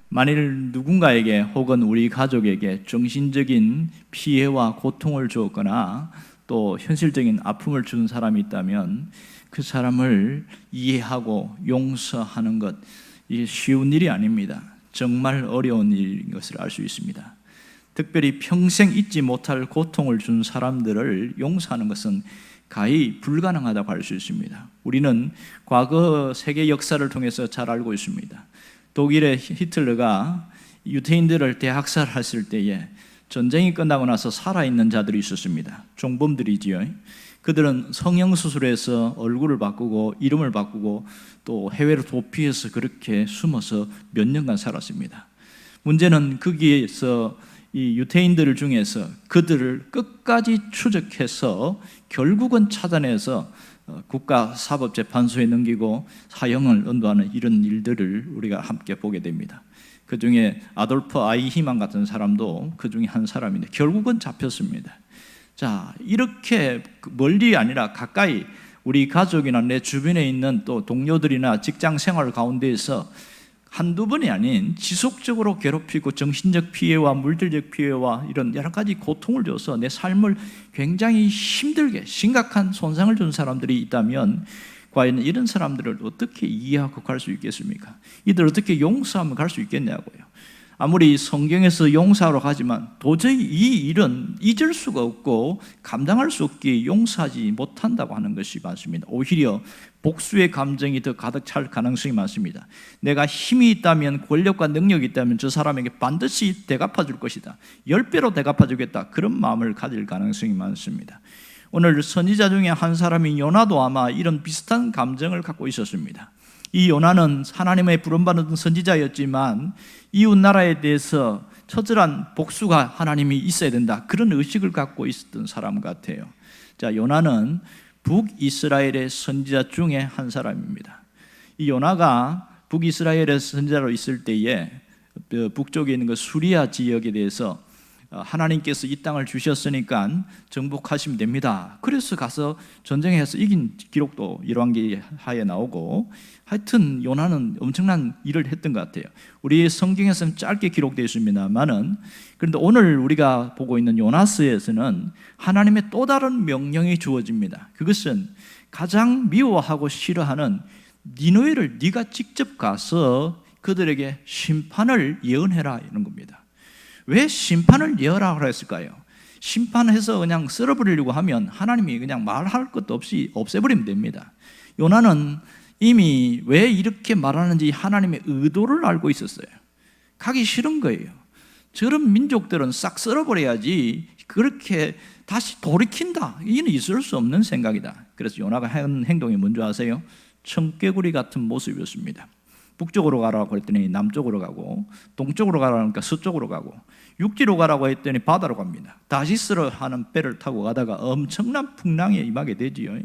만일 누군가에게 혹은 우리 가족에게 정신적인 피해와 고통을 주었거나 또 현실적인 아픔을 준 사람이 있다면 그 사람을 이해하고 용서하는 것, 이게 쉬운 일이 아닙니다. 정말 어려운 일인 것을 알 수 있습니다. 특별히 평생 잊지 못할 고통을 준 사람들을 용서하는 것은 가히 불가능하다고 할 수 있습니다. 우리는 과거 세계 역사를 통해서 잘 알고 있습니다. 독일의 히틀러가 유태인들을 대학살했을 때에 전쟁이 끝나고 나서 살아있는 자들이 있었습니다. 종범들이지요. 그들은 성형수술해서 얼굴을 바꾸고 이름을 바꾸고 또 해외로 도피해서 그렇게 숨어서 몇 년간 살았습니다. 문제는 거기에서 이 유태인들 중에서 그들을 끝까지 추적해서 결국은 찾아내서 국가사법재판소에 넘기고 사형을 언도하는 이런 일들을 우리가 함께 보게 됩니다. 그 중에 아돌프 아이히만 같은 사람도 그 중에 한 사람인데 결국은 잡혔습니다. 자, 이렇게 멀리 아니라 가까이 우리 가족이나 내 주변에 있는 또 동료들이나 직장 생활 가운데에서 한두 번이 아닌 지속적으로 괴롭히고 정신적 피해와 물질적 피해와 이런 여러 가지 고통을 줘서 내 삶을 굉장히 힘들게 심각한 손상을 준 사람들이 있다면 과연 이런 사람들을 어떻게 이해하고 갈 수 있겠습니까? 이들 어떻게 용서하면 갈 수 있겠냐고요. 아무리 성경에서 용서하러 가지만 도저히 이 일은 잊을 수가 없고 감당할 수 없기에 용서하지 못한다고 하는 것이 많습니다. 오히려 복수의 감정이 더 가득 찰 가능성이 많습니다. 내가 힘이 있다면, 권력과 능력이 있다면 저 사람에게 반드시 대갚아 줄 것이다, 10배로 대갚아 주겠다, 그런 마음을 가질 가능성이 많습니다. 오늘 선지자 중에 한 사람인 요나도 아마 이런 비슷한 감정을 갖고 있었습니다. 이 요나는 하나님의 부름받은 선지자였지만 이웃 나라에 대해서 처절한 복수가 하나님이 있어야 된다, 그런 의식을 갖고 있었던 사람 같아요. 자, 요나는 북이스라엘의 선지자 중에 한 사람입니다. 이 요나가 북이스라엘의 선지자로 있을 때에 북쪽에 있는 그 수리아 지역에 대해서 하나님께서 이 땅을 주셨으니까 정복하시면 됩니다, 그래서 가서 전쟁해서 이긴 기록도 열왕기하에 나오고, 하여튼 요나는 엄청난 일을 했던 것 같아요. 우리 성경에서는 짧게 기록되어 있습니다만은, 그런데 오늘 우리가 보고 있는 요나서에서는 하나님의 또 다른 명령이 주어집니다. 그것은 가장 미워하고 싫어하는 니느웨를 네가 직접 가서 그들에게 심판을 예언해라, 이런 겁니다. 왜 심판을 예언하라고 했을까요? 심판해서 그냥 쓸어버리려고 하면 하나님이 그냥 말할 것도 없이 없애버리면 됩니다. 요나는 이미 왜 이렇게 말하는지 하나님의 의도를 알고 있었어요. 가기 싫은 거예요. 저런 민족들은 싹 쓸어버려야지, 그렇게 다시 돌이킨다, 이는 있을 수 없는 생각이다. 그래서 요나가 한 행동이 뭔지 아세요? 청개구리 같은 모습이었습니다. 북쪽으로 가라고 했더니 남쪽으로 가고, 동쪽으로 가라고 하니까 서쪽으로 가고, 육지로 가라고 했더니 바다로 갑니다. 다시스로 하는 배를 타고 가다가 엄청난 풍랑에 임하게 되지요.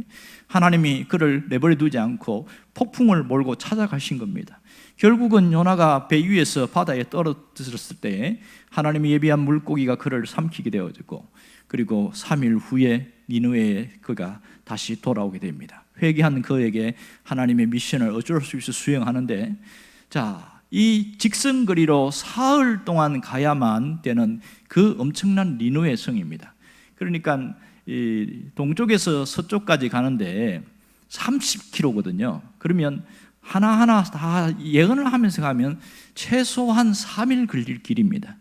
하나님이 그를 내버려 두지 않고 폭풍을 몰고 찾아가신 겁니다. 결국은 요나가 배 위에서 바다에 떨어졌을 때 하나님이 예비한 물고기가 그를 삼키게 되어졌고, 그리고 3일 후에 니느웨에 그가 다시 돌아오게 됩니다. 회개한 그에게 하나님의 미션을 어쩔 수 없이 수행하는데, 자, 이 직선거리로 사흘 동안 가야만 되는 그 엄청난 니느웨 성입니다. 그러니까 이 동쪽에서 서쪽까지 가는데 30km거든요. 그러면 하나하나 다 예언을 하면서 가면 최소한 3일 걸릴 길입니다.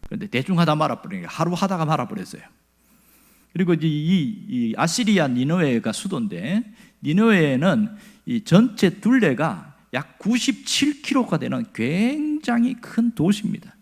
그런데 대충 하다 말아버리니까 하루 하다가 말아버렸어요. 그리고 이 아시리아 니느웨가 수도인데, 니느웨는 이 전체 둘레가 약 97km가 되는 굉장히 큰 도시입니다.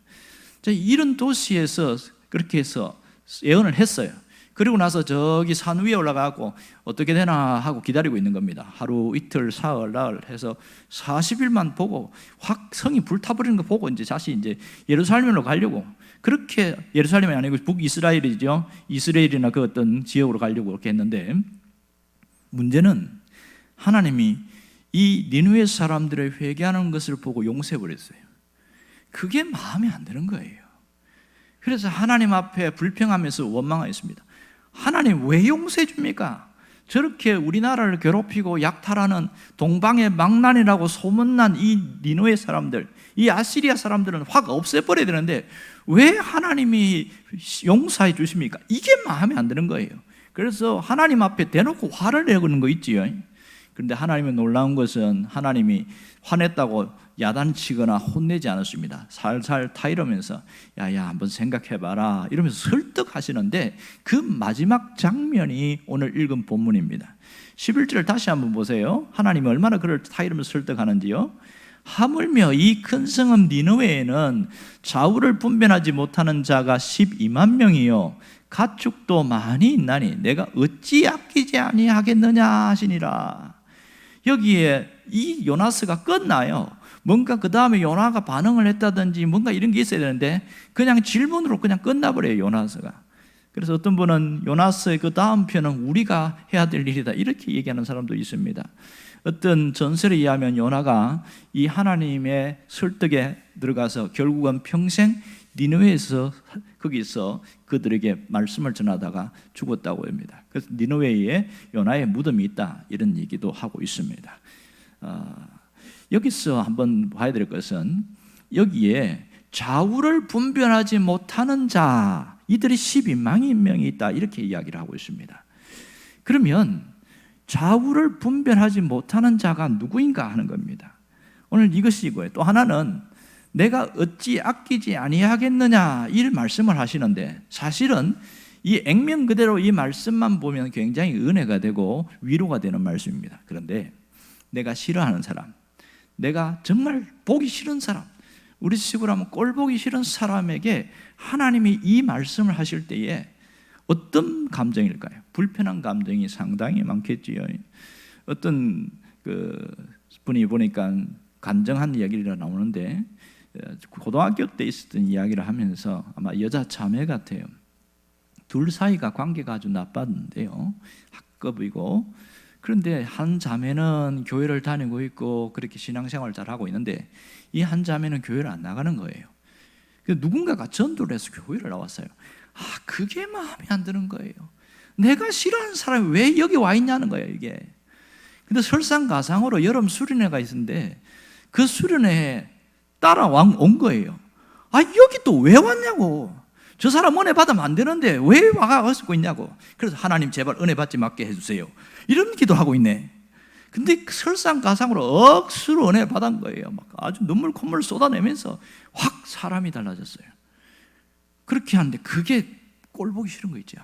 이런 도시에서 그렇게 해서 예언을 했어요. 그리고 나서 저기 산 위에 올라가고 어떻게 되나 하고 기다리고 있는 겁니다. 하루 이틀 사흘 나흘 해서 40일만 보고 확 성이 불타버리는 거 보고 이제 다시 이제 예루살렘으로 가려고, 그렇게 예루살렘이 아니고 북이스라엘이죠. 이스라엘이나 그 어떤 지역으로 가려고 그렇게 했는데, 문제는 하나님이 이 니느웨 사람들의 회개하는 것을 보고 용서해버렸어요. 그게 마음에 안 드는 거예요. 그래서 하나님 앞에 불평하면서 원망하였습니다. 하나님 왜 용서해 줍니까? 저렇게 우리나라를 괴롭히고 약탈하는 동방의 망난이라고 소문난 이 니느웨 사람들, 이 아시리아 사람들은 확 없애버려야 되는데 왜 하나님이 용서해 주십니까? 이게 마음에 안 드는 거예요. 그래서 하나님 앞에 대놓고 화를 내는 거 있지요. 그런데 하나님의 놀라운 것은 하나님이 화냈다고 야단치거나 혼내지 않았습니다. 살살 타이르면서 야야 한번 생각해봐라 이러면서 설득하시는데 그 마지막 장면이 오늘 읽은 본문입니다. 11절 다시 한번 보세요. 하나님이 얼마나 그를 타이르면서 설득하는지요. 하물며 이 큰 성읍 니느웨에는 좌우를 분별하지 못하는 자가 12만 명이요 가축도 많이 있나니 내가 어찌 아끼지 아니하겠느냐 하시니라. 여기에 이 요나스가 끝나요. 뭔가 그 다음에 요나가 반응을 했다든지 뭔가 이런 게 있어야 되는데 그냥 질문으로 그냥 끝나버려요, 요나스가. 그래서 어떤 분은 요나스의 그 다음 편은 우리가 해야 될 일이다 이렇게 얘기하는 사람도 있습니다. 어떤 전설에 의하면 요나가 이 하나님의 설득에 들어가서 결국은 평생 니느웨에서 거기서 그들에게 말씀을 전하다가 죽었다고 합니다. 그래서 니느웨에 요나의 무덤이 있다 이런 얘기도 하고 있습니다. 여기서 한번 봐야 될 것은 여기에 좌우를 분별하지 못하는 자 이들이 12만 명이 있다 이렇게 이야기를 하고 있습니다. 그러면 좌우를 분별하지 못하는 자가 누구인가 하는 겁니다. 오늘 이것이 이거예요. 또 하나는 내가 어찌 아끼지 아니하겠느냐 이 말씀을 하시는데 사실은 이 액면 그대로 이 말씀만 보면 굉장히 은혜가 되고 위로가 되는 말씀입니다. 그런데 내가 싫어하는 사람, 내가 정말 보기 싫은 사람, 우리 식으로 하면 꼴 보기 싫은 사람에게 하나님이 이 말씀을 하실 때에 어떤 감정일까요? 불편한 감정이 상당히 많겠지요. 어떤 분이 보니까 간증한 이야기가 나오는데 고등학교 때 있었던 이야기를 하면서 아마 여자 자매 같아요. 둘 사이가 관계가 아주 나빴는데요. 학급이고 그런데 한 자매는 교회를 다니고 있고 그렇게 신앙생활을 잘하고 있는데 이 한 자매는 교회를 안 나가는 거예요. 누군가가 전도를 해서 교회를 나왔어요. 그게 마음에 안 드는 거예요. 내가 싫어하는 사람이 왜 여기 와 있냐는 거예요, 이게. 근데 설상가상으로 여름 수련회가 있었는데 그 수련회에 따라온 거예요. 여기 또 왜 왔냐고. 저 사람 은혜 받으면 안 되는데 왜 와가지고 있냐고. 그래서 하나님 제발 은혜 받지 말게 해주세요. 이런 기도하고 있네. 근데 설상가상으로 억수로 은혜 받은 거예요. 막 아주 눈물 콧물 쏟아내면서 확 사람이 달라졌어요. 그렇게 하는데 그게 꼴 보기 싫은 거 있죠.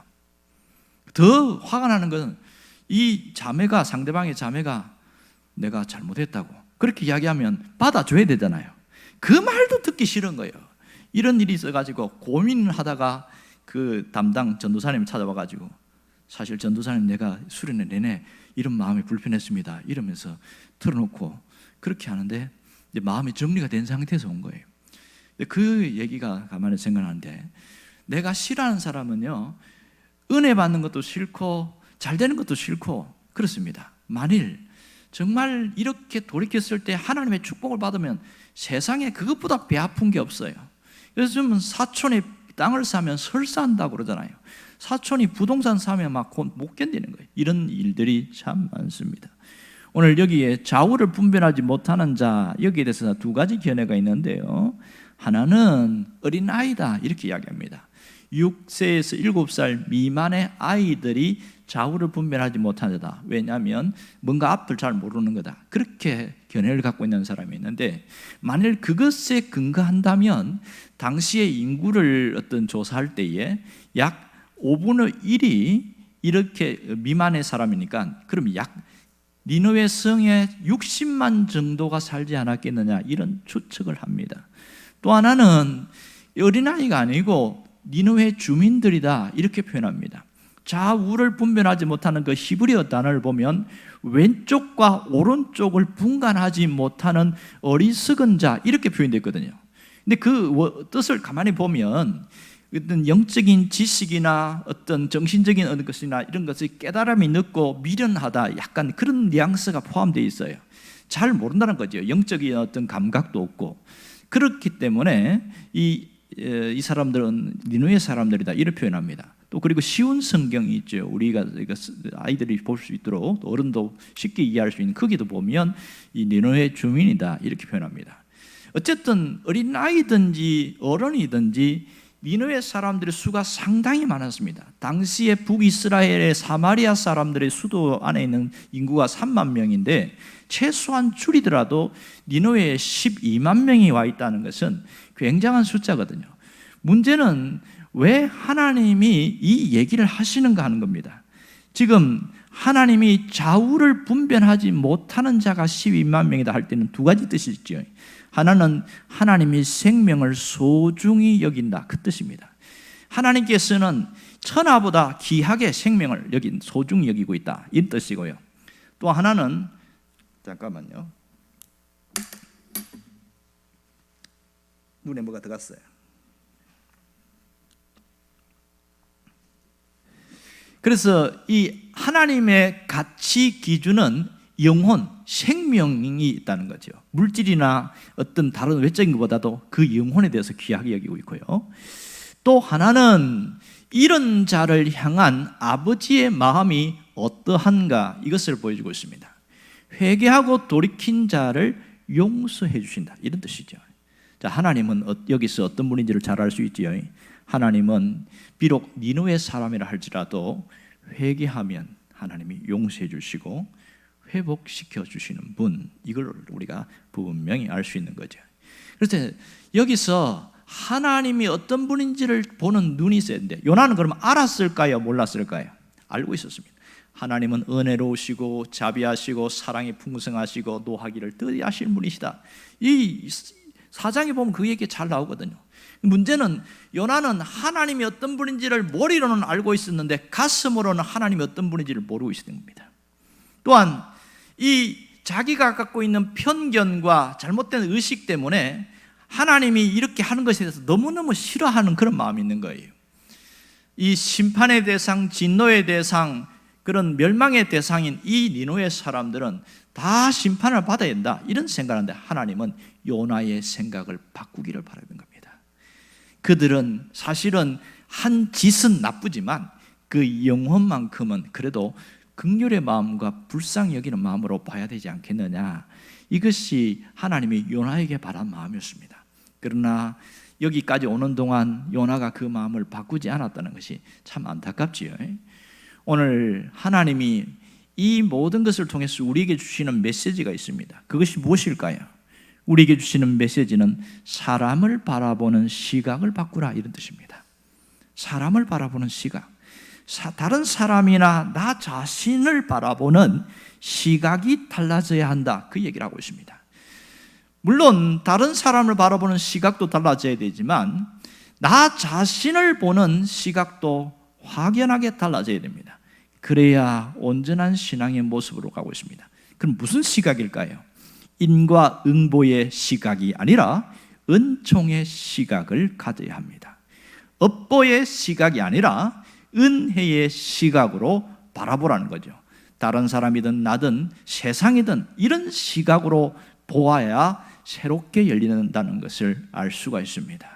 더 화가 나는 것은 이 자매가 상대방의 자매가 내가 잘못했다고 그렇게 이야기하면 받아줘야 되잖아요. 그 말도 듣기 싫은 거예요. 이런 일이 있어가지고 고민을 하다가 그 담당 전도사님 찾아와가지고 사실 전도사님 내가 수련회 내내 이런 마음이 불편했습니다 이러면서 털어놓고 그렇게 하는데 이제 마음이 정리가 된 상태에서 온 거예요. 그 얘기가 가만히 생각나는데 내가 싫어하는 사람은요 은혜 받는 것도 싫고 잘 되는 것도 싫고 그렇습니다. 만일 정말 이렇게 돌이켰을 때 하나님의 축복을 받으면 세상에 그것보다 배 아픈 게 없어요. 요즘은 사촌이 땅을 사면 설사한다고 그러잖아요. 사촌이 부동산 사면 막 못 견디는 거예요. 이런 일들이 참 많습니다. 오늘 여기에 좌우를 분별하지 못하는 자 여기에 대해서 두 가지 견해가 있는데요. 하나는 어린아이다 이렇게 이야기합니다. 6세에서 7살 미만의 아이들이 좌우를 분별하지 못하는 자다. 왜냐하면 뭔가 앞을 잘 모르는 거다. 그렇게 견해를 갖고 있는 사람이 있는데 만일 그것에 근거한다면 당시의 인구를 어떤 조사할 때에 약 5분의 1이 이렇게 미만의 사람이니까 그럼 약 니느웨 성에 60만 정도가 살지 않았겠느냐 이런 추측을 합니다. 또 하나는 어린아이가 아니고 니느웨 주민들이다 이렇게 표현합니다. 좌우를 분별하지 못하는 그 히브리어 단어를 보면 왼쪽과 오른쪽을 분간하지 못하는 어리석은 자 이렇게 표현되거든요. 근데 그 뜻을 가만히 보면 어떤 영적인 지식이나 어떤 정신적인 어느 것이나 이런 것의 깨달음이 늦고 미련하다 약간 그런 뉘앙스가 포함되어 있어요. 잘 모른다는 거죠. 영적인 어떤 감각도 없고 그렇기 때문에 이 사람들은 니느웨 사람들이다 이렇게 표현합니다. 또 그리고 쉬운 성경이 있죠. 우리가 아이들이 볼 수 있도록 또 어른도 쉽게 이해할 수 있는 거기도 보면 이 니느웨 주민이다 이렇게 표현합니다. 어쨌든 어린 아이든지 어른이든지 니느웨 사람들의 수가 상당히 많았습니다. 당시에 북이스라엘의 사마리아 사람들의 수도 안에 있는 인구가 3만 명인데 최소한 줄이더라도 니느웨에 12만 명이 와 있다는 것은 굉장한 숫자거든요. 문제는 왜 하나님이 이 얘기를 하시는가 하는 겁니다. 지금 하나님이 좌우를 분별하지 못하는 자가 12만 명이다 할 때는 두 가지 뜻이 있죠. 하나는 하나님이 생명을 소중히 여긴다 그 뜻입니다. 하나님께서는 천하보다 귀하게 생명을 소중히 여기고 있다 이 뜻이고요. 또 하나는 잠깐만요. 눈에 뭐가 들어갔어요. 그래서 이 하나님의 가치 기준은 영혼, 생명이 있다는 거죠. 물질이나 어떤 다른 외적인 것보다도 그 영혼에 대해서 귀하게 여기고 있고요. 또 하나는 이런 자를 향한 아버지의 마음이 어떠한가 이것을 보여주고 있습니다. 회개하고 돌이킨 자를 용서해 주신다 이런 뜻이죠. 자, 하나님은 여기서 어떤 분인지를 잘 알 수 있지요. 하나님은 비록 니느웨 사람이라 할지라도 회개하면 하나님이 용서해 주시고 회복시켜 주시는 분, 이걸 우리가 분명히 알 수 있는 거죠. 그래서 여기서 하나님이 어떤 분인지를 보는 눈이 있어야 되는데 요나는 그러면 알았을까요? 몰랐을까요? 알고 있었습니다. 하나님은 은혜로우시고 자비하시고 사랑이 풍성하시고 노하기를 뜨하시는 분이시다. 이 사장에 보면 그 얘기 잘 나오거든요. 문제는 요나는 하나님이 어떤 분인지를 머리로는 알고 있었는데 가슴으로는 하나님이 어떤 분인지를 모르고 있었던 겁니다. 또한 이 자기가 갖고 있는 편견과 잘못된 의식 때문에 하나님이 이렇게 하는 것에 대해서 너무너무 싫어하는 그런 마음이 있는 거예요. 이 심판의 대상, 진노의 대상, 그런 멸망의 대상인 이 니느웨 사람들은 다 심판을 받아야 된다 이런 생각하는데 하나님은 요나의 생각을 바꾸기를 바라는 겁니다. 그들은 사실은 한 짓은 나쁘지만 그 영혼만큼은 그래도 긍휼의 마음과 불쌍히 여기는 마음으로 봐야 되지 않겠느냐, 이것이 하나님이 요나에게 바란 마음이었습니다. 그러나 여기까지 오는 동안 요나가 그 마음을 바꾸지 않았다는 것이 참 안타깝지요. 오늘 하나님이 이 모든 것을 통해서 우리에게 주시는 메시지가 있습니다. 그것이 무엇일까요? 우리에게 주시는 메시지는 사람을 바라보는 시각을 바꾸라 이런 뜻입니다. 사람을 바라보는 시각, 다른 사람이나 나 자신을 바라보는 시각이 달라져야 한다 그 얘기를 하고 있습니다. 물론 다른 사람을 바라보는 시각도 달라져야 되지만 나 자신을 보는 시각도 확연하게 달라져야 됩니다. 그래야 온전한 신앙의 모습으로 가고 있습니다. 그럼 무슨 시각일까요? 인과 응보의 시각이 아니라 은총의 시각을 가져야 합니다. 업보의 시각이 아니라 은혜의 시각으로 바라보라는 거죠. 다른 사람이든 나든 세상이든 이런 시각으로 보아야 새롭게 열린다는 것을 알 수가 있습니다.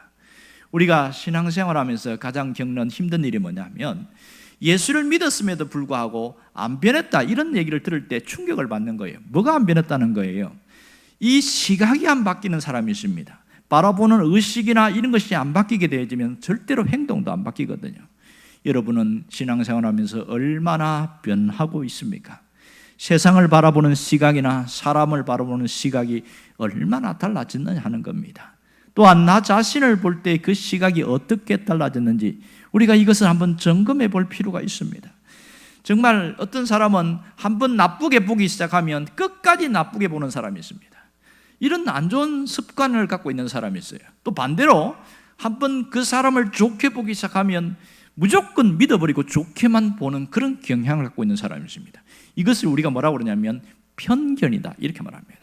우리가 신앙생활하면서 가장 겪는 힘든 일이 뭐냐면 예수를 믿었음에도 불구하고 안 변했다 이런 얘기를 들을 때 충격을 받는 거예요. 뭐가 안 변했다는 거예요? 이 시각이 안 바뀌는 사람이 있습니다. 바라보는 의식이나 이런 것이 안 바뀌게 되어지면 절대로 행동도 안 바뀌거든요. 여러분은 신앙생활하면서 얼마나 변하고 있습니까? 세상을 바라보는 시각이나 사람을 바라보는 시각이 얼마나 달라졌느냐 하는 겁니다. 또한 나 자신을 볼 때 그 시각이 어떻게 달라졌는지 우리가 이것을 한번 점검해 볼 필요가 있습니다. 정말 어떤 사람은 한번 나쁘게 보기 시작하면 끝까지 나쁘게 보는 사람이 있습니다. 이런 안 좋은 습관을 갖고 있는 사람이 있어요. 또 반대로 한번 그 사람을 좋게 보기 시작하면 무조건 믿어버리고 좋게만 보는 그런 경향을 갖고 있는 사람이 있습니다. 이것을 우리가 뭐라고 그러냐면 편견이다 이렇게 말합니다.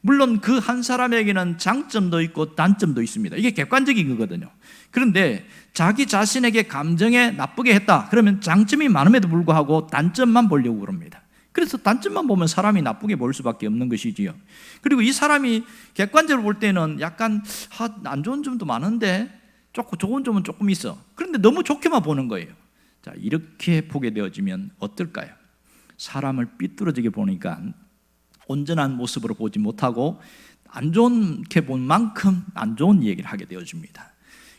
물론 그 한 사람에게는 장점도 있고 단점도 있습니다. 이게 객관적인 거거든요. 그런데 자기 자신에게 감정에 나쁘게 했다 그러면 장점이 많음에도 불구하고 단점만 보려고 그럽니다. 그래서 단점만 보면 사람이 나쁘게 볼 수밖에 없는 것이지요. 그리고 이 사람이 객관적으로 볼 때는 약간 안 좋은 점도 많은데 조금 좋은 점은 조금 있어. 그런데 너무 좋게만 보는 거예요. 자, 이렇게 보게 되어지면 어떨까요? 사람을 삐뚤어지게 보니까 온전한 모습으로 보지 못하고 안 좋게 본 만큼 안 좋은 얘기를 하게 되어집니다.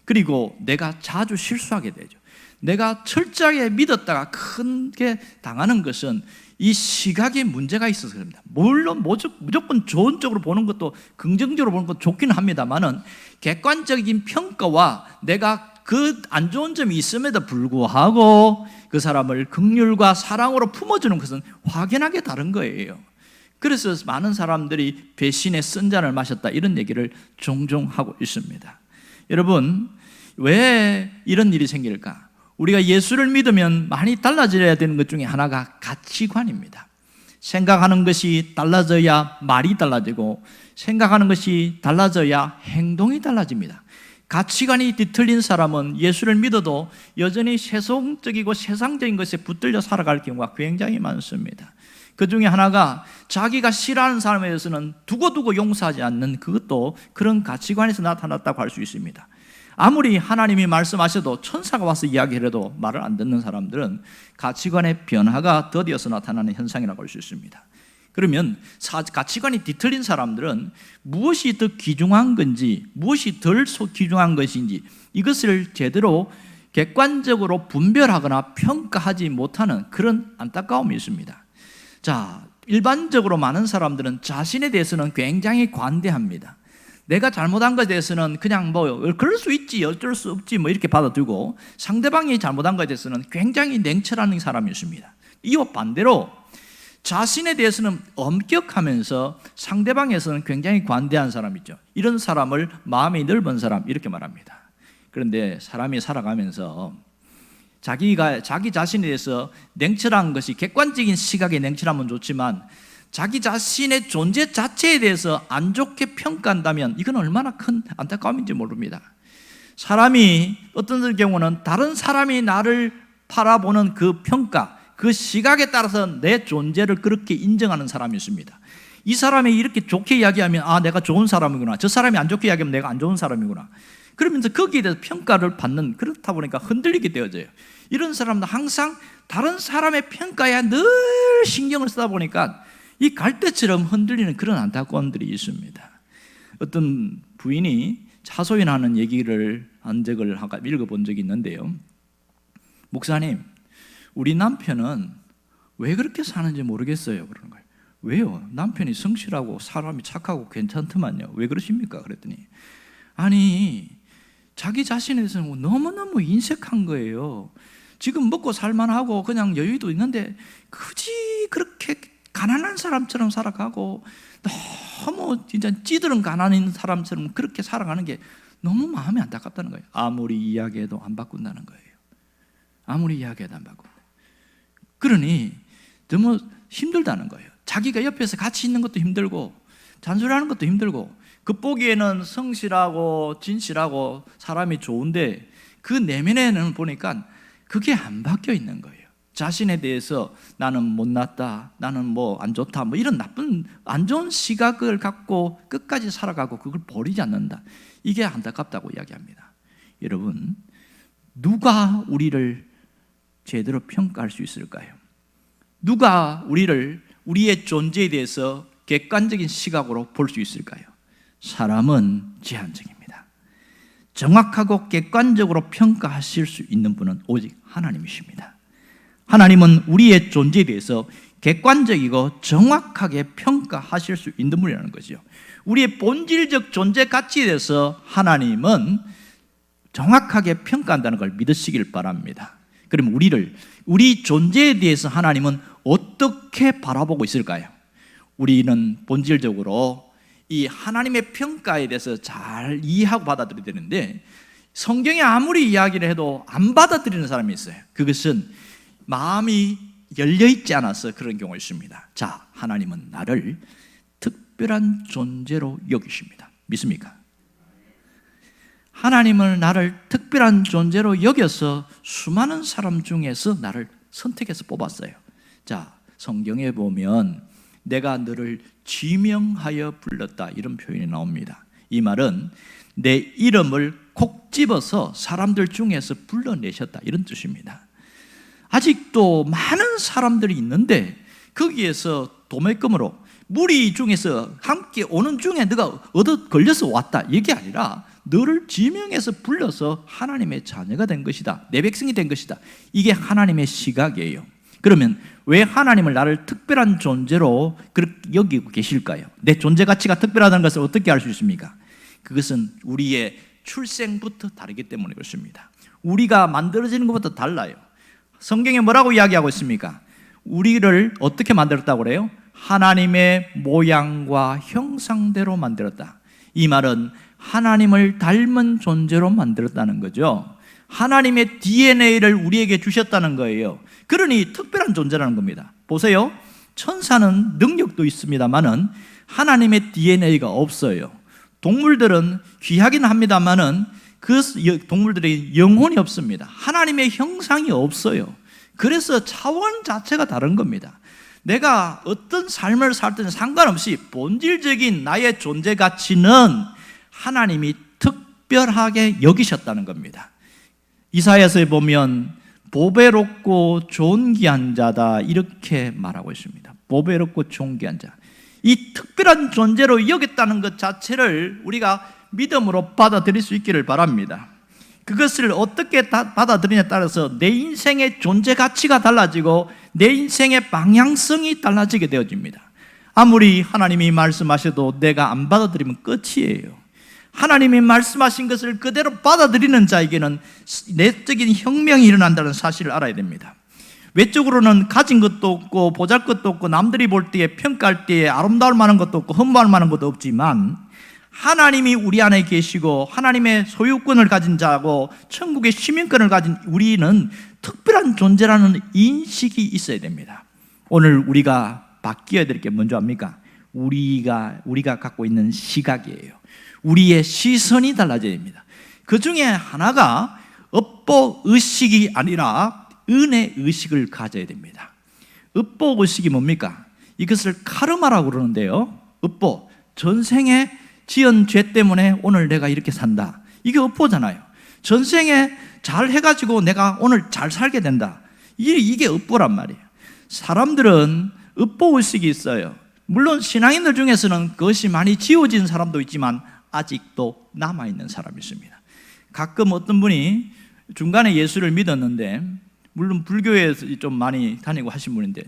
그리고 내가 자주 실수하게 되죠. 내가 철저하게 믿었다가 크게 당하는 것은 이 시각에 문제가 있어서 그럽니다. 물론 무조건 좋은 쪽으로 보는 것도, 긍정적으로 보는 것도 좋기는 합니다만은 객관적인 평가와 내가 그 안 좋은 점이 있음에도 불구하고 그 사람을 긍휼과 사랑으로 품어주는 것은 확연하게 다른 거예요. 그래서 많은 사람들이 배신의 쓴 잔을 마셨다, 이런 얘기를 종종 하고 있습니다. 여러분, 왜 이런 일이 생길까? 우리가 예수를 믿으면 많이 달라져야 되는 것 중에 하나가 가치관입니다. 생각하는 것이 달라져야 말이 달라지고, 생각하는 것이 달라져야 행동이 달라집니다. 가치관이 뒤틀린 사람은 예수를 믿어도 여전히 세속적이고 세상적인 것에 붙들려 살아갈 경우가 굉장히 많습니다. 그 중에 하나가 자기가 싫어하는 사람에 대해서는 두고두고 용서하지 않는, 그것도 그런 가치관에서 나타났다고 할 수 있습니다. 아무리 하나님이 말씀하셔도 천사가 와서 이야기해도 말을 안 듣는 사람들은 가치관의 변화가 더디어서 나타나는 현상이라고 할 수 있습니다. 그러면 가치관이 뒤틀린 사람들은 무엇이 더 귀중한 건지, 무엇이 덜 귀중한 것인지, 이것을 제대로 객관적으로 분별하거나 평가하지 못하는 그런 안타까움이 있습니다. 자, 일반적으로 많은 사람들은 자신에 대해서는 굉장히 관대합니다. 내가 잘못한 것에 대해서는 그냥 그럴 수 있지, 어쩔 수 없지 이렇게 받아들고, 상대방이 잘못한 것에 대해서는 굉장히 냉철한 사람이 있습니다. 이와 반대로 자신에 대해서는 엄격하면서 상대방에서는 굉장히 관대한 사람이 있죠. 이런 사람을 마음이 넓은 사람, 이렇게 말합니다. 그런데 사람이 살아가면서 자기 자신에 대해서 냉철한 것이, 객관적인 시각에 냉철하면 좋지만 자기 자신의 존재 자체에 대해서 안 좋게 평가한다면 이건 얼마나 큰 안타까움인지 모릅니다. 사람이 어떤 경우는 다른 사람이 나를 바라보는 그 평가, 그 시각에 따라서 내 존재를 그렇게 인정하는 사람이 있습니다. 이 사람이 이렇게 좋게 이야기하면 내가 좋은 사람이구나, 저 사람이 안 좋게 이야기하면 내가 안 좋은 사람이구나, 그러면서 거기에 대해서 평가를 받는, 그렇다 보니까 흔들리게 되어져요. 이런 사람도 항상 다른 사람의 평가에 늘 신경을 쓰다 보니까 이 갈대처럼 흔들리는 그런 안타까움들이 있습니다. 어떤 부인이 차소연하는 얘기를 한 적을 읽어본 적이 있는데요. 목사님, 우리 남편은 왜 그렇게 사는지 모르겠어요, 그러는 거예요. 왜요? 남편이 성실하고 사람이 착하고 괜찮더만요. 왜 그러십니까? 그랬더니 아니, 자기 자신에 대해서는 너무너무 인색한 거예요. 지금 먹고 살만하고 그냥 여유도 있는데 굳이 그렇게 가난한 사람처럼 살아가고, 너무 진짜 찌들은 가난한 사람처럼 그렇게 살아가는 게 너무 마음이 안타깝다는 거예요. 아무리 이야기해도 안 바꾼다는 거예요. 아무리 이야기해도 안 바꾼다. 그러니 너무 힘들다는 거예요. 자기가 옆에서 같이 있는 것도 힘들고 잔소리하는 것도 힘들고, 겉보기에는 성실하고 진실하고 사람이 좋은데 그 내면에는 보니까 그게 안 바뀌어 있는 거예요. 자신에 대해서 나는 못났다, 나는 안 좋다, 이런 나쁜 안 좋은 시각을 갖고 끝까지 살아가고 그걸 버리지 않는다. 이게 안타깝다고 이야기합니다. 여러분, 누가 우리를 제대로 평가할 수 있을까요? 누가 우리의 존재에 대해서 객관적인 시각으로 볼 수 있을까요? 사람은 제한적입니다. 정확하고 객관적으로 평가하실 수 있는 분은 오직 하나님이십니다. 하나님은 우리의 존재에 대해서 객관적이고 정확하게 평가하실 수 있는 분이라는 거죠. 우리의 본질적 존재 가치에 대해서 하나님은 정확하게 평가한다는 걸 믿으시길 바랍니다. 그럼 우리 존재에 대해서 하나님은 어떻게 바라보고 있을까요? 우리는 본질적으로 이 하나님의 평가에 대해서 잘 이해하고 받아들여야 되는데, 성경에 아무리 이야기를 해도 안 받아들이는 사람이 있어요. 그것은 마음이 열려있지 않아서 그런 경우가 있습니다. 자, 하나님은 나를 특별한 존재로 여기십니다. 믿습니까? 하나님은 나를 특별한 존재로 여겨서 수많은 사람 중에서 나를 선택해서 뽑았어요. 자, 성경에 보면 내가 너를 지명하여 불렀다, 이런 표현이 나옵니다. 이 말은 내 이름을 콕 집어서 사람들 중에서 불러내셨다, 이런 뜻입니다. 아직도 많은 사람들이 있는데 거기에서 도매금으로 무리 중에서 함께 오는 중에 너가 얻어 걸려서 왔다, 이게 아니라 너를 지명해서 불러서 하나님의 자녀가 된 것이다, 내 백성이 된 것이다, 이게 하나님의 시각이에요. 그러면 왜 하나님을 나를 특별한 존재로 그렇게 여기고 계실까요? 내 존재 가치가 특별하다는 것을 어떻게 알 수 있습니까? 그것은 우리의 출생부터 다르기 때문에 그렇습니다. 우리가 만들어지는 것부터 달라요. 성경에 뭐라고 이야기하고 있습니까? 우리를 어떻게 만들었다고 그래요? 하나님의 모양과 형상대로 만들었다. 이 말은 하나님을 닮은 존재로 만들었다는 거죠. 하나님의 DNA를 우리에게 주셨다는 거예요. 그러니 특별한 존재라는 겁니다. 보세요, 천사는 능력도 있습니다만은 하나님의 DNA가 없어요. 동물들은 귀하긴 합니다만은 그 동물들의 영혼이 없습니다. 하나님의 형상이 없어요. 그래서 차원 자체가 다른 겁니다. 내가 어떤 삶을 살든 상관없이 본질적인 나의 존재 가치는 하나님이 특별하게 여기셨다는 겁니다. 이사야서에 보면 보배롭고 존귀한 자다, 이렇게 말하고 있습니다. 보배롭고 존귀한 자, 이 특별한 존재로 여겼다는 것 자체를 우리가 믿음으로 받아들일 수 있기를 바랍니다. 그것을 어떻게 받아들이냐에 따라서 내 인생의 존재 가치가 달라지고 내 인생의 방향성이 달라지게 되어집니다. 아무리 하나님이 말씀하셔도 내가 안 받아들이면 끝이에요. 하나님이 말씀하신 것을 그대로 받아들이는 자에게는 내적인 혁명이 일어난다는 사실을 알아야 됩니다. 외적으로는 가진 것도 없고 보잘것도 없고 남들이 볼 때에 평가할 때에 아름다울 만한 것도 없고 흠모할 만한 것도 없지만 하나님이 우리 안에 계시고 하나님의 소유권을 가진 자고 천국의 시민권을 가진 우리는 특별한 존재라는 인식이 있어야 됩니다. 오늘 우리가 바뀌어야 될 게 뭔지 압니까? 우리가 갖고 있는 시각이에요. 우리의 시선이 달라져야 됩니다. 그 중에 하나가 업보의식이 아니라 은혜의식을 가져야 됩니다. 업보의식이 뭡니까? 이것을 카르마라고 그러는데요, 업보, 전생에 지은 죄 때문에 오늘 내가 이렇게 산다, 이게 업보잖아요. 전생에 잘 해가지고 내가 오늘 잘 살게 된다, 이게 업보란 말이에요. 사람들은 업보의식이 있어요. 물론 신앙인들 중에서는 그것이 많이 지워진 사람도 있지만 아직도 남아있는 사람이 있습니다. 가끔 어떤 분이 중간에 예수를 믿었는데, 물론 불교에서 좀 많이 다니고 하신 분인데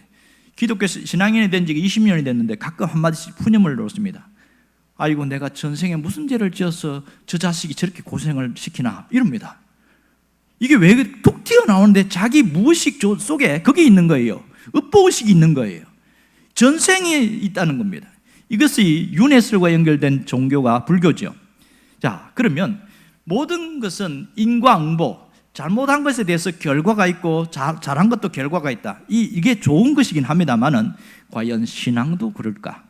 기독교 신앙인이 된 지가 20년이 됐는데 가끔 한마디씩 푸념을 놓습니다. 아이고, 내가 전생에 무슨 죄를 지어서 저 자식이 저렇게 고생을 시키나, 이럽니다. 이게 왜 툭 튀어나오는데 자기 무의식 속에 그게 있는 거예요. 업보의식이 있는 거예요. 전생에 있다는 겁니다. 이것이 윤회설과 연결된 종교가 불교죠. 자, 그러면 모든 것은 인과응보, 잘못한 것에 대해서 결과가 있고 잘한 것도 결과가 있다, 이게 좋은 것이긴 합니다만은 과연 신앙도 그럴까?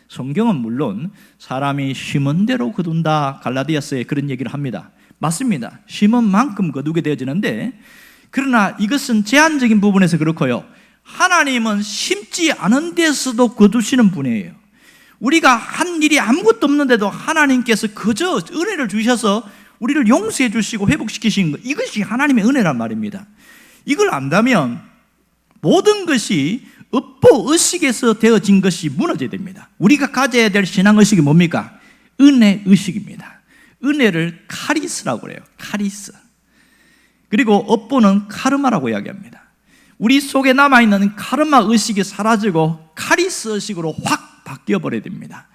성경은 물론 사람이 심은 대로 거둔다, 갈라디아서에 그런 얘기를 합니다. 맞습니다. 심은 만큼 거두게 되어지는데, 그러나 이것은 제한적인 부분에서 그렇고요, 하나님은 심지 않은 데서도 거두시는 분이에요. 우리가 한 일이 아무것도 없는데도 하나님께서 그저 은혜를 주셔서 우리를 용서해 주시고 회복시키시는 것, 이것이 하나님의 은혜란 말입니다. 이걸 안다면 모든 것이 업보의식에서 되어진 것이 무너져야 됩니다. 우리가 가져야 될 신앙의식이 뭡니까? 은혜의식입니다. 은혜를 카리스라고 그래요. 카리스. 그리고 업보는 카르마라고 이야기합니다. 우리 속에 남아있는 카르마 의식이 사라지고 카리스 의식으로 확 바뀌어버려야 됩니다.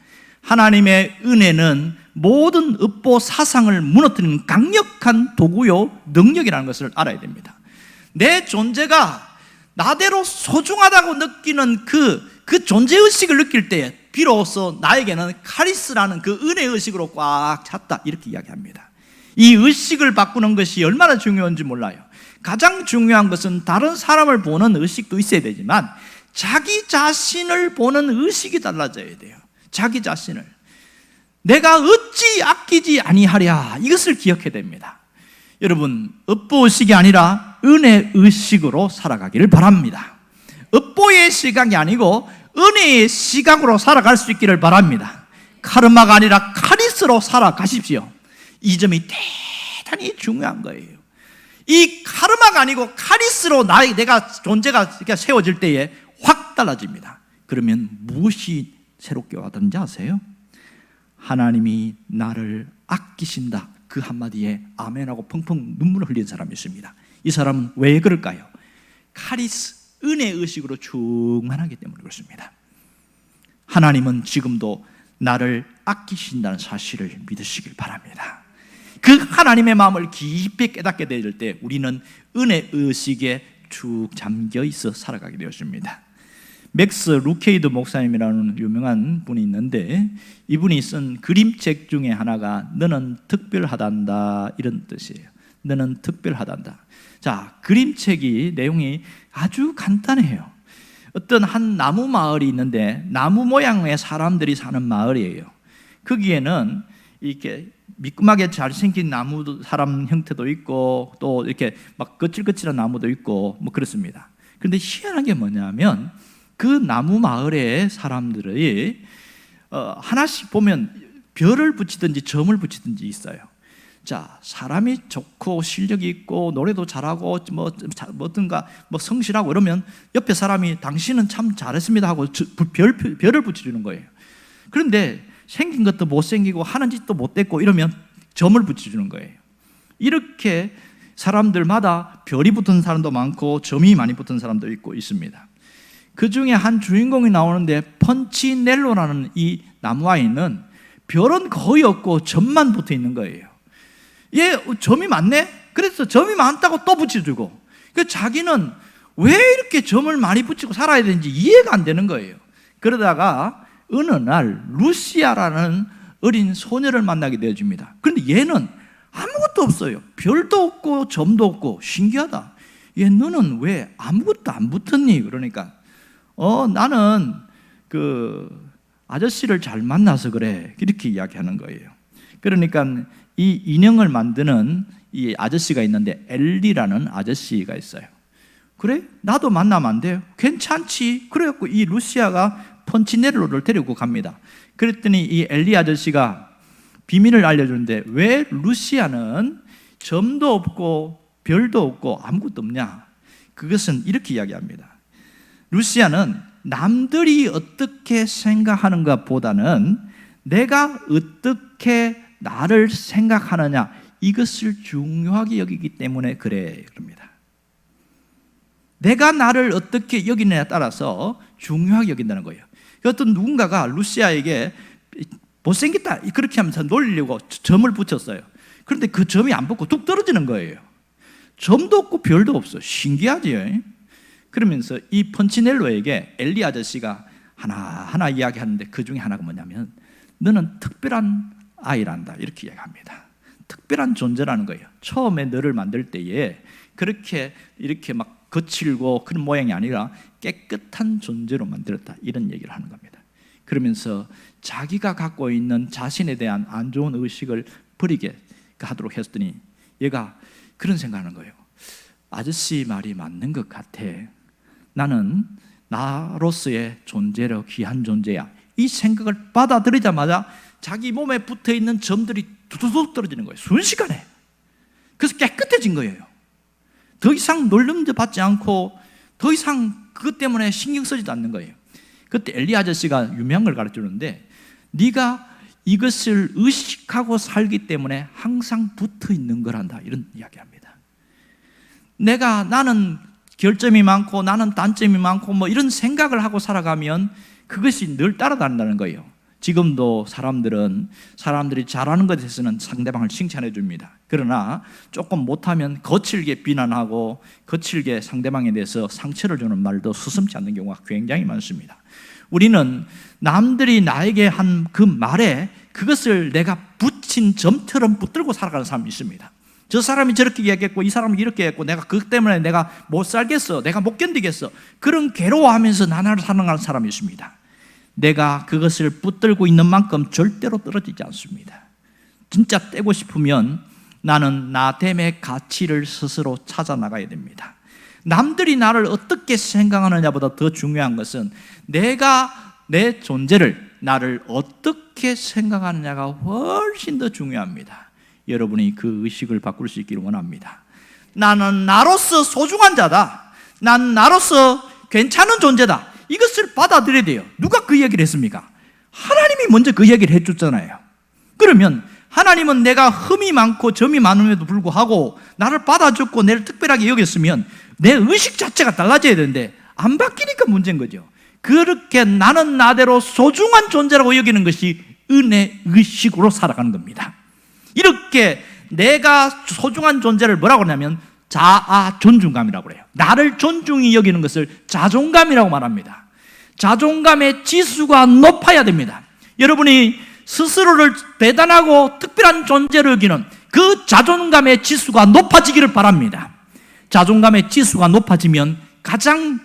하나님의 은혜는 모든 업보 사상을 무너뜨리는 강력한 도구요, 능력이라는 것을 알아야 됩니다. 내 존재가 나대로 소중하다고 느끼는 그 존재의식을 느낄 때 비로소 나에게는 카리스라는 그 은혜의식으로 꽉 찼다, 이렇게 이야기합니다. 이 의식을 바꾸는 것이 얼마나 중요한지 몰라요. 가장 중요한 것은 다른 사람을 보는 의식도 있어야 되지만 자기 자신을 보는 의식이 달라져야 돼요. 자기 자신을 내가 어찌 아끼지 아니하랴, 이것을 기억해야 됩니다. 여러분, 업보의식이 아니라 은혜의식으로 살아가기를 바랍니다. 업보의 시각이 아니고 은혜의 시각으로 살아갈 수 있기를 바랍니다. 카르마가 아니라 카리스로 살아가십시오. 이 점이 대단히 중요한 거예요. 이 카르마가 아니고 카리스로 내가 존재가 세워질 때에 확 달라집니다. 그러면 무엇이 새롭게 와닿는지 아세요? 하나님이 나를 아끼신다, 그 한마디에 아멘하고 펑펑 눈물을 흘린 사람이 있습니다. 이 사람은 왜 그럴까요? 카리스, 은혜 의식으로 충만하기 때문에 그렇습니다. 하나님은 지금도 나를 아끼신다는 사실을 믿으시길 바랍니다. 그 하나님의 마음을 깊이 깨닫게 될 때 우리는 은혜 의식에 쭉 잠겨 있어 살아가게 되었습니다. 맥스 루케이드 목사님이라는 유명한 분이 있는데, 이분이 쓴 그림책 중에 하나가 너는 특별하단다, 이런 뜻이에요. 너는 특별하단다. 자, 그림책이 내용이 아주 간단해요. 어떤 한 나무 마을이 있는데 나무 모양의 사람들이 사는 마을이에요. 거기에는 이렇게 미끄하게 잘생긴 나무 사람 형태도 있고 또 이렇게 막 거칠거칠한 나무도 있고 뭐 그렇습니다. 그런데 희한한 게 뭐냐면 그 나무 마을의 사람들이 하나씩 보면 별을 붙이든지 점을 붙이든지 있어요. 자, 사람이 좋고 실력이 있고 노래도 잘하고 뭐든가 성실하고 그러면 옆에 사람이 당신은 참 잘했습니다 하고 별을 붙여주는 거예요. 그런데 생긴 것도 못생기고 하는 짓도 못됐고 이러면 점을 붙여주는 거예요. 이렇게 사람들마다 별이 붙은 사람도 많고 점이 많이 붙은 사람도 있고 있습니다. 그 중에 한 주인공이 나오는데 펀치넬로라는 이 나무아이는 별은 거의 없고 점만 붙어 있는 거예요. 얘 점이 많네? 그래서 점이 많다고 또 붙여주고, 자기는 왜 이렇게 점을 많이 붙이고 살아야 되는지 이해가 안 되는 거예요. 그러다가 어느 날 루시아라는 어린 소녀를 만나게 되어집니다. 그런데 얘는 아무것도 없어요. 별도 없고 점도 없고 신기하다. 얘 너는 왜 아무것도 안 붙었니? 그러니까 나는 그 아저씨를 잘 만나서 그래, 이렇게 이야기하는 거예요. 그러니까 이 인형을 만드는 이 아저씨가 있는데 엘리라는 아저씨가 있어요. 그래? 나도 만나면 안 돼요? 괜찮지? 그래갖고 이 루시아가 펀치넬로를 데리고 갑니다. 그랬더니 이 엘리 아저씨가 비밀을 알려주는데 왜 루시아는 점도 없고 별도 없고 아무것도 없냐? 그것은 이렇게 이야기합니다. 루시아는 남들이 어떻게 생각하는가 보다는 내가 어떻게 나를 생각하느냐, 이것을 중요하게 여기기 때문에 그래, 그럽니다. 내가 나를 어떻게 여기느냐에 따라서 중요하게 여긴다는 거예요. 어떤 누군가가 루시아에게 못생겼다 그렇게 하면서 놀리려고 점을 붙였어요. 그런데 그 점이 안 붙고 뚝 떨어지는 거예요. 점도 없고 별도 없어. 신기하지요. 그러면서 이 펀치넬로에게 엘리 아저씨가 하나하나 이야기하는데 그 중에 하나가 뭐냐면 너는 특별한 아이란다, 이렇게 이야기합니다. 특별한 존재라는 거예요. 처음에 너를 만들 때에 그렇게 이렇게 막 거칠고 그런 모양이 아니라 깨끗한 존재로 만들었다, 이런 얘기를 하는 겁니다. 그러면서 자기가 갖고 있는 자신에 대한 안 좋은 의식을 버리게 하도록 했더니 얘가 그런 생각하는 거예요. 아저씨 말이 맞는 것 같아. 나는 나로서의 존재로 귀한 존재야. 이 생각을 받아들이자마자 자기 몸에 붙어있는 점들이 두두둑 떨어지는 거예요. 순식간에. 그래서 깨끗해진 거예요. 더 이상 놀림도 받지 않고 더 이상 그것 때문에 신경 쓰지도 않는 거예요. 그때 엘리 아저씨가 유명한 걸 가르쳐주는데 네가 이것을 의식하고 살기 때문에 항상 붙어있는 거란다, 이런 이야기합니다. 나는 결점이 많고 나는 단점이 많고 뭐 이런 생각을 하고 살아가면 그것이 늘 따라다닌다는 거예요. 지금도 사람들이 잘하는 것에 대해서는 상대방을 칭찬해 줍니다. 그러나 조금 못하면 거칠게 비난하고 거칠게 상대방에 대해서 상처를 주는 말도 수습지 않는 경우가 굉장히 많습니다. 우리는 남들이 나에게 한 그 말에 그것을 내가 붙인 점처럼 붙들고 살아가는 사람이 있습니다. 저 사람이 저렇게 얘기했고 이 사람이 이렇게 했고 내가 그것 때문에 내가 못 살겠어, 내가 못 견디겠어, 그런 괴로워하면서 나날을 살아가는 사람이 있습니다. 내가 그것을 붙들고 있는 만큼 절대로 떨어지지 않습니다. 진짜 떼고 싶으면 나는 나됨의 가치를 스스로 찾아 나가야 됩니다. 남들이 나를 어떻게 생각하느냐보다 더 중요한 것은 내가 내 존재를, 나를 어떻게 생각하느냐가 훨씬 더 중요합니다. 여러분이 그 의식을 바꿀 수 있기를 원합니다. 나는 나로서 소중한 자다, 난 나로서 괜찮은 존재다, 이것을 받아들여야 돼요. 누가 그 얘기를 했습니까? 하나님이 먼저 그 얘기를 해줬잖아요. 그러면 하나님은 내가 흠이 많고 점이 많음에도 불구하고 나를 받아줬고 나를 특별하게 여겼으면 내 의식 자체가 달라져야 되는데 안 바뀌니까 문제인 거죠. 그렇게 나는 나대로 소중한 존재라고 여기는 것이 은혜 의식으로 살아가는 겁니다. 이렇게 내가 소중한 존재를 뭐라고 하냐면 자아 존중감이라고 그래요. 나를 존중히 여기는 것을 자존감이라고 말합니다. 자존감의 지수가 높아야 됩니다. 여러분이 스스로를 대단하고 특별한 존재로 여기는 그 자존감의 지수가 높아지기를 바랍니다. 자존감의 지수가 높아지면 가장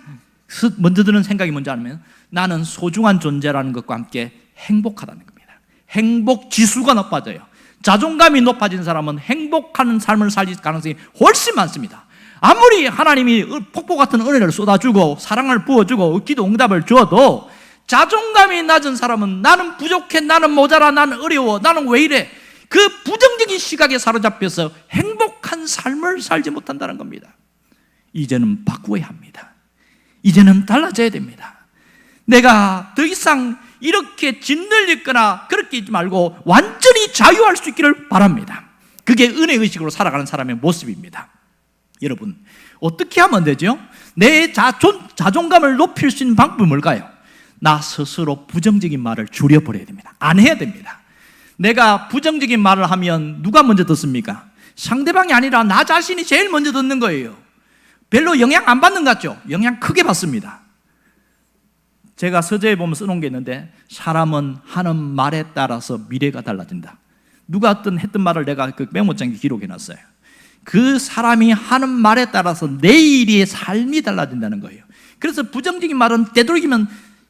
먼저 드는 생각이 뭔지 아면 나는 소중한 존재라는 것과 함께 행복하다는 겁니다. 행복 지수가 높아져요. 자존감이 높아진 사람은 행복한 삶을 살 가능성이 훨씬 많습니다. 아무리 하나님이 폭포 같은 은혜를 쏟아주고 사랑을 부어주고 기도 응답을 주어도 자존감이 낮은 사람은 나는 부족해, 나는 모자라, 나는 어려워, 나는 왜 이래, 그 부정적인 시각에 사로잡혀서 행복한 삶을 살지 못한다는 겁니다. 이제는 바꾸어야 합니다. 이제는 달라져야 됩니다. 내가 더 이상 이렇게 짓눌리거나 그렇게 있지 말고 완전히 자유할 수 있기를 바랍니다. 그게 은혜의식으로 살아가는 사람의 모습입니다. 여러분, 어떻게 하면 되죠? 내 자존감을 높일 수 있는 방법은 뭘까요? 나 스스로 부정적인 말을 줄여버려야 됩니다. 안 해야 됩니다. 내가 부정적인 말을 하면 누가 먼저 듣습니까? 상대방이 아니라 나 자신이 제일 먼저 듣는 거예요. 별로 영향 안 받는 것 같죠? 영향 크게 받습니다. 제가 서재에 보면 써놓은 게 있는데 사람은 하는 말에 따라서 미래가 달라진다. 누가 했던 말을 내가 그 메모장에 기록해놨어요. 그 사람이 하는 말에 따라서 내일의 삶이 달라진다는 거예요. 그래서 부정적인 말은 되도록이면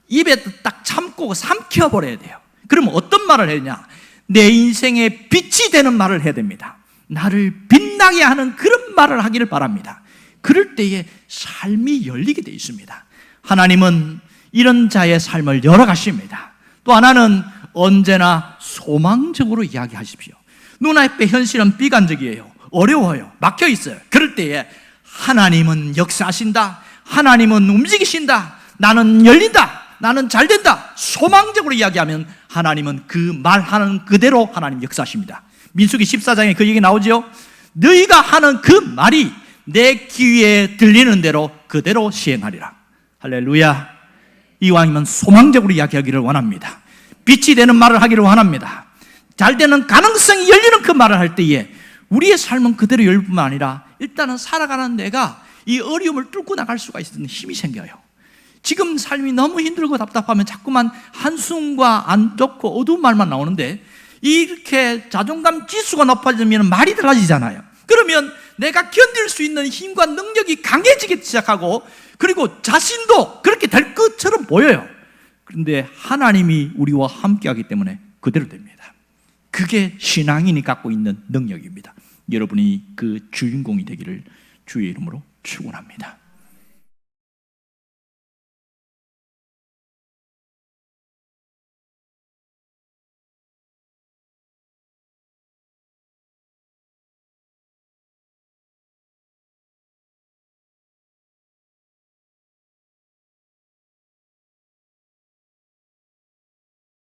입에 딱 참고 삼켜버려야 돼요. 그러면 어떤 말을 해야 되냐? 내 인생에 빛이 되는 말을 해야 됩니다. 나를 빛나게 하는 그런 말을 하기를 바랍니다. 그럴 때에 삶이 열리게 되어 있습니다. 하나님은 이런 자의 삶을 열어가십니다. 또 하나는 언제나 소망적으로 이야기하십시오. 눈앞의 현실은 비관적이에요. 어려워요. 막혀 있어요. 그럴 때에 하나님은 역사하신다. 하나님은 움직이신다. 나는 열린다. 나는 잘된다. 소망적으로 이야기하면 하나님은 그 말하는 그대로 하나님 역사하십니다. 민수기 14장에 그 얘기 나오죠. 너희가 하는 그 말이 내 귀에 들리는 대로 그대로 시행하리라. 할렐루야. 이왕이면 소망적으로 이야기하기를 원합니다. 빛이 되는 말을 하기를 원합니다. 잘 되는 가능성이 열리는 그 말을 할 때에 우리의 삶은 그대로 열릴 뿐만 아니라 일단은 살아가는 내가 이 어려움을 뚫고 나갈 수가 있는 힘이 생겨요. 지금 삶이 너무 힘들고 답답하면 자꾸만 한숨과 안 좋고 어두운 말만 나오는데 이렇게 자존감 지수가 높아지면 말이 달라지잖아요. 그러면 내가 견딜 수 있는 힘과 능력이 강해지기 시작하고 그리고 자신도 그렇게 될 것처럼 보여요. 그런데 하나님이 우리와 함께하기 때문에 그대로 됩니다. 그게 신앙인이 갖고 있는 능력입니다. 여러분이 그 주인공이 되기를 주의 이름으로 축원합니다.